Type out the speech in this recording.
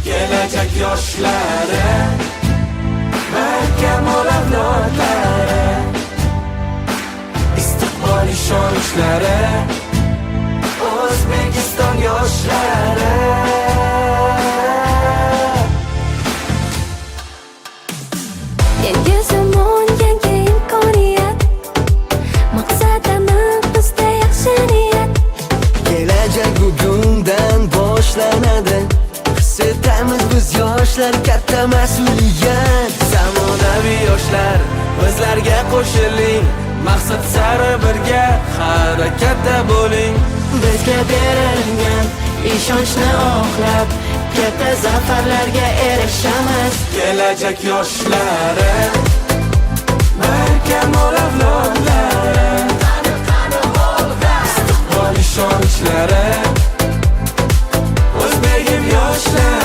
Kelajak yoshlari, barkamol avlodlari, istiqbol ishonchlari, O'zbekiston yoshlari. Yangi zamon, yangi imkoniyat, maqsadimiz bizda yaxshi niyat. Kelajak bugundan boshlanadi, his etamiz biz yoshlar katta mas'uliyat. Zamonaviy yoshlar, bizlarga qo'shiling, maqsad sari birga harakatda bo'ling. Bizga berilgan ishonchni oqlab, katta zafarlarga erishamiz. Kelajak yoshlari, barkamol avlodlari, istiqbol ishonchlari, O'zbegim yoshlari.